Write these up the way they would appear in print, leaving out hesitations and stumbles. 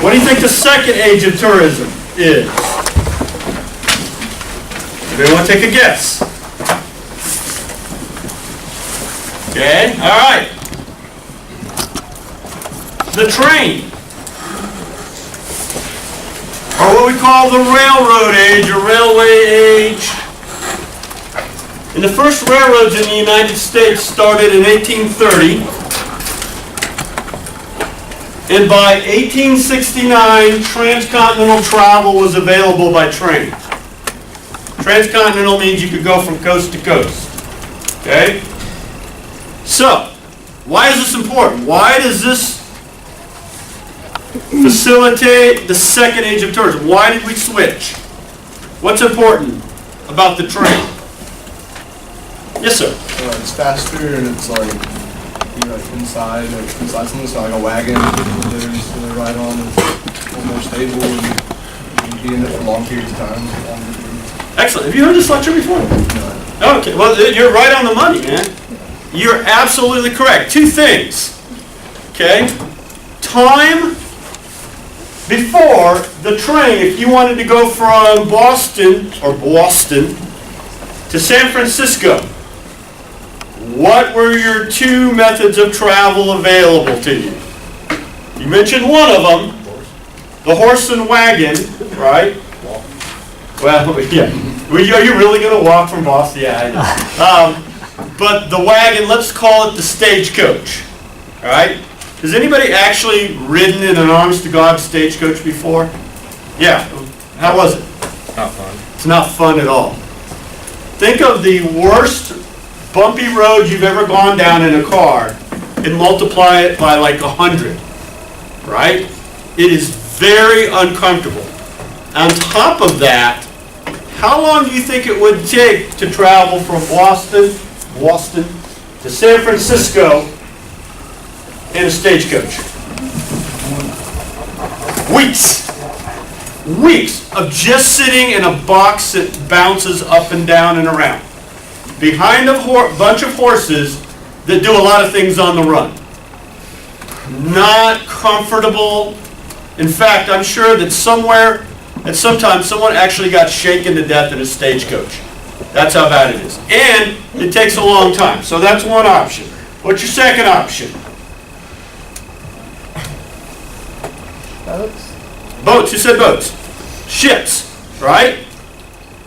What do you think the second age of tourism is? Anybody want to take a guess? Okay, all right. The train, or what we call the railroad age or railway age. And the first railroads in the United States started in 1830. And by 1869, transcontinental travel was available by train. Transcontinental means you could go from coast to coast. Okay? So, why is this important? Why does this facilitate the second age of tourism? Why did we switch? What's important about the train? Yes, sir. It's faster and it's like you're like inside something. It's not like a wagon that they're just gonna ride on. It's a little more stable and you can be in it for long periods of time. Excellent. Have you heard this lecture before? No. Okay. Well, you're right on the money, man. You're absolutely correct. Two things. Okay. Time before the train, if you wanted to go from Boston to San Francisco, what were your two methods of travel available to you? You mentioned one of them, the horse and wagon, right? Well, yeah. Are you really going to walk from Boston? Yeah, I know. But the wagon, let's call it the stagecoach, all right? Has anybody actually ridden in an honest-to-God stagecoach before? Yeah. How was it? Not fun. It's not fun at all. Think of the worst bumpy road you've ever gone down in a car and multiply it by like 100, right? It is very uncomfortable. On top of that, how long do you think it would take to travel from Boston to San Francisco in a stagecoach? Weeks. Weeks of just sitting in a box that bounces up and down and around, behind a bunch of horses that do a lot of things on the run. Not comfortable. In fact, I'm sure that somewhere, at some time, someone actually got shaken to death in a stagecoach. That's how bad it is. And it takes a long time. So that's one option. What's your second option? Boats. Boats. You said boats. Ships, right?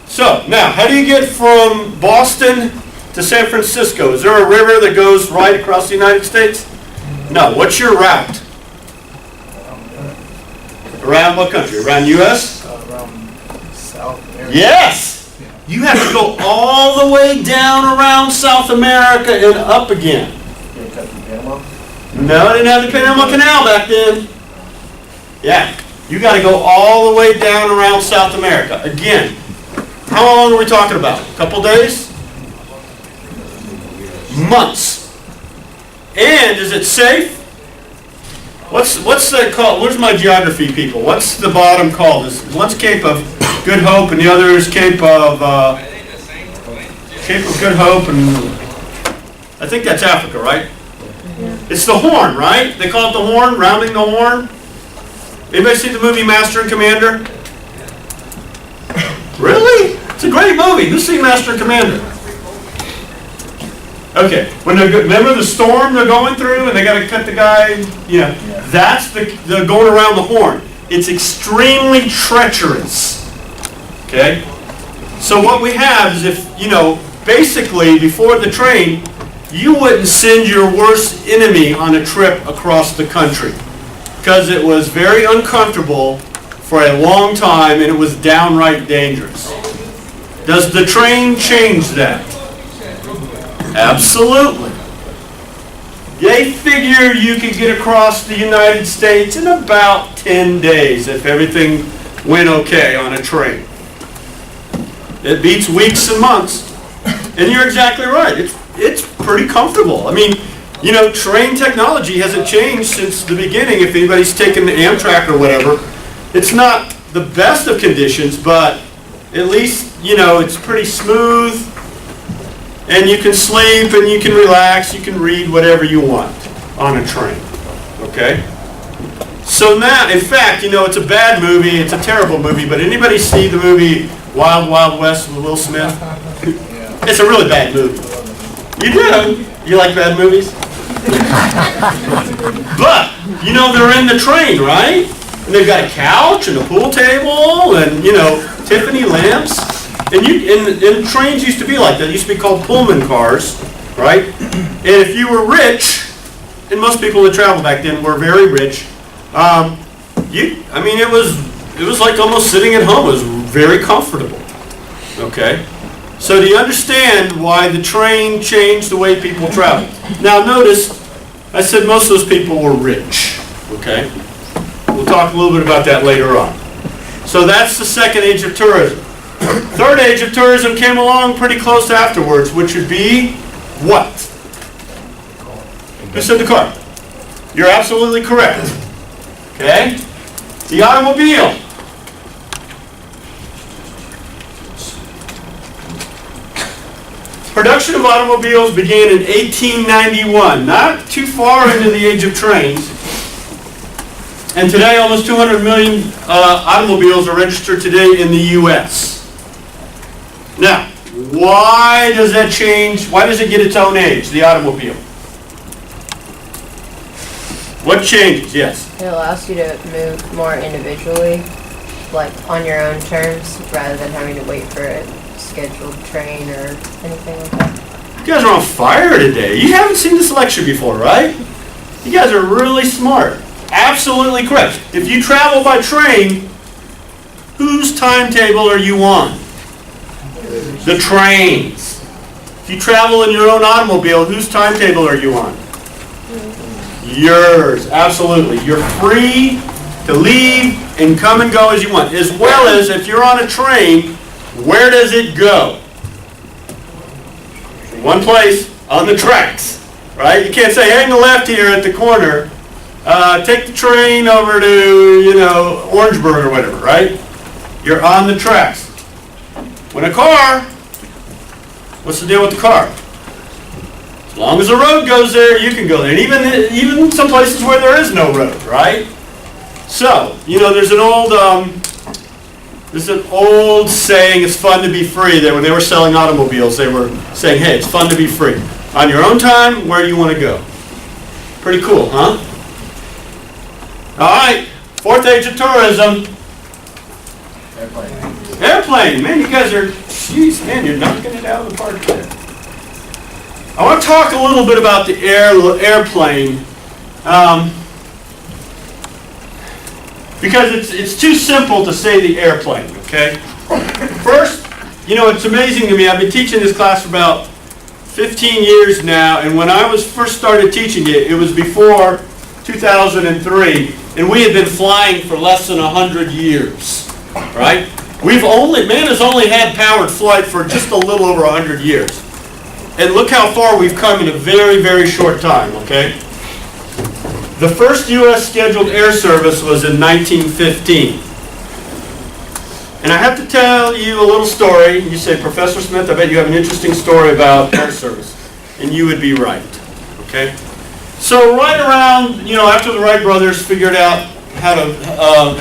So, now, how do you get from Boston to San Francisco? Is there a river that goes right across the United States? No. What's your route? Around what country? Around U.S.? Around South America. Yes! You have to go all the way down around South America and up again. You cut through Panama? No, I didn't have the Panama Canal back then. Yeah. You got to go all the way down around South America. Again, how long are we talking about? A couple days? Months. And is it safe? What's that called? Where's my geography people? What's the bottom called? One's Cape of Good Hope and the other is Cape of Good Hope, and I think that's Africa, right? It's the Horn, right? They call it the Horn, rounding the Horn. Anybody see the movie Master and Commander? Really? It's a great movie. Who's seen Master and Commander? Okay. When remember the storm they're going through and they got to cut the guy? Yeah. That's the going around the Horn. It's extremely treacherous. Okay? So what we have is basically before the train, you wouldn't send your worst enemy on a trip across the country because it was very uncomfortable for a long time and it was downright dangerous. Does the train change that? Absolutely. They figure you could get across the United States in about 10 days if everything went okay on a train. It beats weeks and months. And you're exactly right. It's pretty comfortable. I mean, train technology hasn't changed since the beginning. If anybody's taken the Amtrak or whatever, it's not the best of conditions, but at least, it's pretty smooth. And you can sleep and you can relax. You can read whatever you want on a train. Okay? So now, in fact, you know, it's a bad movie, it's a terrible movie, but anybody see the movie Wild Wild West with Will Smith? It's a really bad movie. You do? You like bad movies? But, you know, they're in the train, right? And they've got a couch and a pool table and, you know, Tiffany lamps. And trains used to be like that. They used to be called Pullman cars, right? And if you were rich, and most people that traveled back then were very rich, it was like almost sitting at home. It was very comfortable. Okay? So do you understand why the train changed the way people travel? Now notice, I said most of those people were rich. Okay? We'll talk a little bit about that later on. So that's the second age of tourism. Third age of tourism came along pretty close afterwards, which would be what? Who said the car? You're absolutely correct. Okay? The automobile. Production of automobiles began in 1891, not too far into the age of trains. And today almost 200 million automobiles are registered today in the U.S. Now, why does that change? Why does it get its own age, the automobile? What changes? Yes. It allows you to move more individually, like on your own terms, rather than having to wait for a scheduled train or anything like that. You guys are on fire today. You haven't seen this lecture before, right? You guys are really smart. Absolutely correct. If you travel by train, whose timetable are you on? The trains. If you travel in your own automobile, whose timetable are you on? Yours, absolutely. You're free to leave and come and go as you want. As well as if you're on a train, where does it go? One place, on the tracks, right? You can't say hang a left here at the corner, take the train over to, you know, Orangeburg or whatever, right? You're on the tracks. When a car, what's the deal with the car? As long as the road goes there, you can go there. And even some places where there is no road, right? So, you know, there's an old saying, it's fun to be free. That when they were selling automobiles, they were saying, hey, it's fun to be free. On your own time, where do you want to go? Pretty cool, huh? All right, fourth age of tourism. Airplane. Man, you guys are, jeez, man, you're knocking it out of the park there. I want to talk a little bit about the airplane because it's too simple to say the airplane, okay? First, you know, it's amazing to me. I've been teaching this class for about 15 years now, and when I first started teaching it, it was before 2003, and we had been flying for less than 100 years, right? Man has only had powered flight for just a little over 100 years. And look how far we've come in a very, very short time, okay? The first U.S. scheduled air service was in 1915. And I have to tell you a little story. You say, Professor Smith, I bet you have an interesting story about air service. And you would be right, okay? So right around, you know, after the Wright brothers figured out how to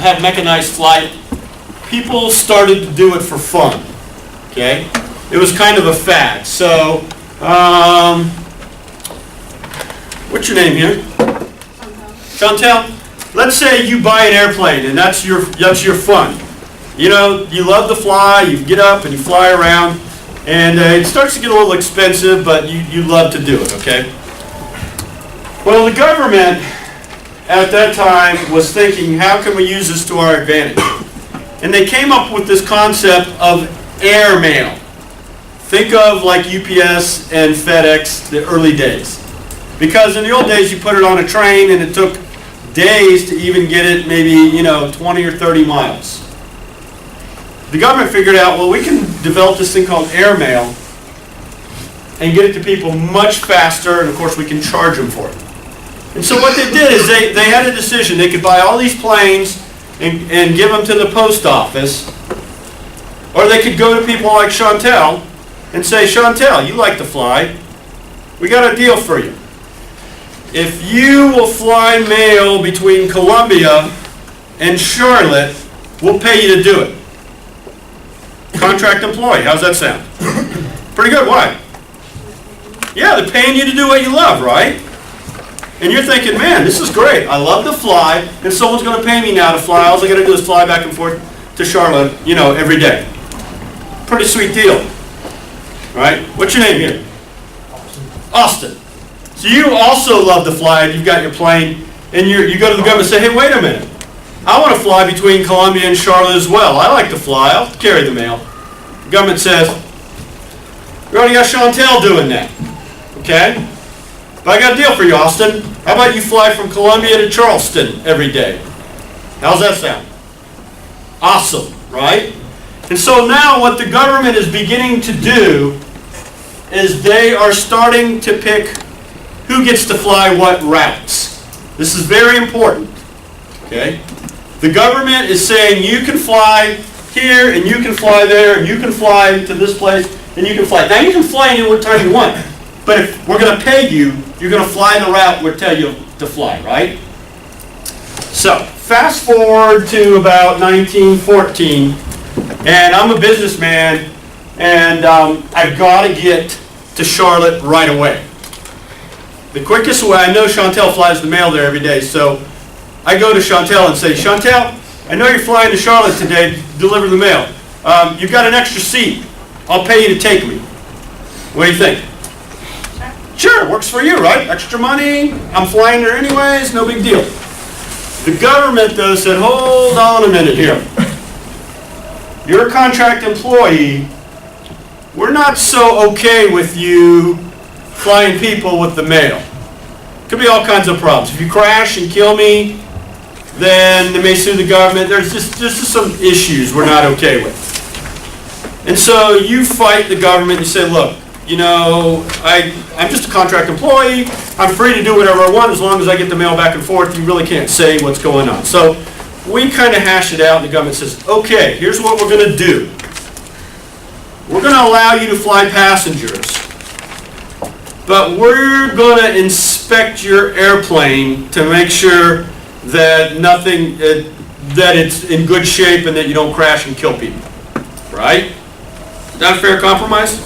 have mechanized flight, people started to do it for fun, okay? It was kind of a fad. So, what's your name here? Chantel. Let's say you buy an airplane and that's your fun. You know, you love to fly, you get up and you fly around, and it starts to get a little expensive, but you love to do it, okay? Well, the government at that time was thinking, how can we use this to our advantage? And they came up with this concept of air mail. Think of like UPS and FedEx, the early days. Because in the old days, you put it on a train and it took days to even get it maybe, you know, 20 or 30 miles. The government figured out, well, we can develop this thing called air mail and get it to people much faster, and of course we can charge them for it. And so what they did is they had a decision. They could buy all these planes and give them to the post office, or they could go to people like Chantel and say, Chantel, you like to fly. We got a deal for you. if you will fly mail between Columbia and Charlotte, we'll pay you to do it. Contract employee, how's that sound? Pretty good, why? Yeah, they're paying you to do what you love, right? And you're thinking, man, this is great. I love to fly, and someone's going to pay me now to fly. All I got to do is fly back and forth to Charlotte, every day. Pretty sweet deal, right? What's your name here? Austin. So you also love to fly, and you've got your plane, and you go to the government and say, hey, wait a minute. I want to fly between Columbia and Charlotte as well. I like to fly. I'll carry the mail. The government says, we already got Chantel doing that, okay? But I got a deal for you, Austin. How about you fly from Columbia to Charleston every day? How's that sound? Awesome, right? And so now what the government is beginning to do is they are starting to pick who gets to fly what routes. This is very important, okay? The government is saying you can fly here, and you can fly there, and you can fly to this place, and you can fly. Now you can fly any time you want, but if we're going to pay you, you're going to fly the route we tell you to fly, right? So, fast forward to about 1914, and I'm a businessman, and I've got to get to Charlotte right away. The quickest way, I know Chantel flies the mail there every day, so I go to Chantel and say, Chantel, I know you're flying to Charlotte today to deliver the mail. You've got an extra seat. I'll pay you to take me. What do you think? Sure, works for you, right? Extra money, I'm flying there anyways, no big deal. The government, though, said, hold on a minute here. You're a contract employee. We're not so okay with you flying people with the mail. Could be all kinds of problems. If you crash and kill me, then they may sue the government. There's just some issues we're not okay with. And so you fight the government and you say, look, I'm just a contract employee. I'm free to do whatever I want as long as I get the mail back and forth. You really can't say what's going on. So we kind of hash it out, and the government says, okay, here's what we're going to do. We're going to allow you to fly passengers, but we're going to inspect your airplane to make sure that that it's in good shape and that you don't crash and kill people. Right? Is that a fair compromise?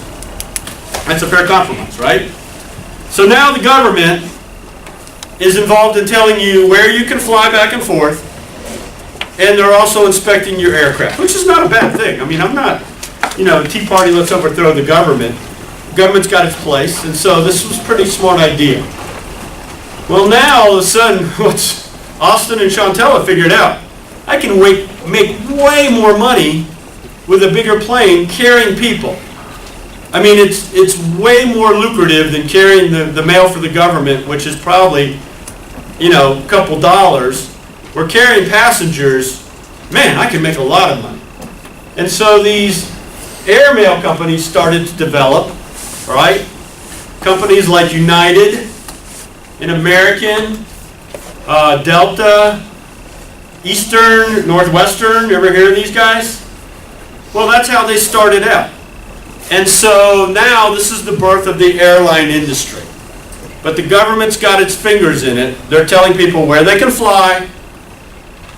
That's a fair compromise, right? So now the government is involved in telling you where you can fly back and forth, and they're also inspecting your aircraft, which is not a bad thing. I mean, I'm not, the Tea Party, let's overthrow the government. The government's got its place, and so this was a pretty smart idea. Well, now, all of a sudden, what's Austin and Chantel have figured out, I can make way more money with a bigger plane carrying people. I mean, it's way more lucrative than carrying the mail for the government, which is probably, a couple dollars. We're carrying passengers, man, I can make a lot of money. And so these airmail companies started to develop, right? Companies like United and American, Delta, Eastern, Northwestern, you ever hear of these guys? Well, that's how they started out. And so now this is the birth of the airline industry. But the government's got its fingers in it. They're telling people where they can fly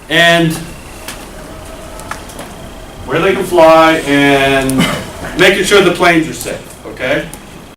and making sure the planes are safe, okay?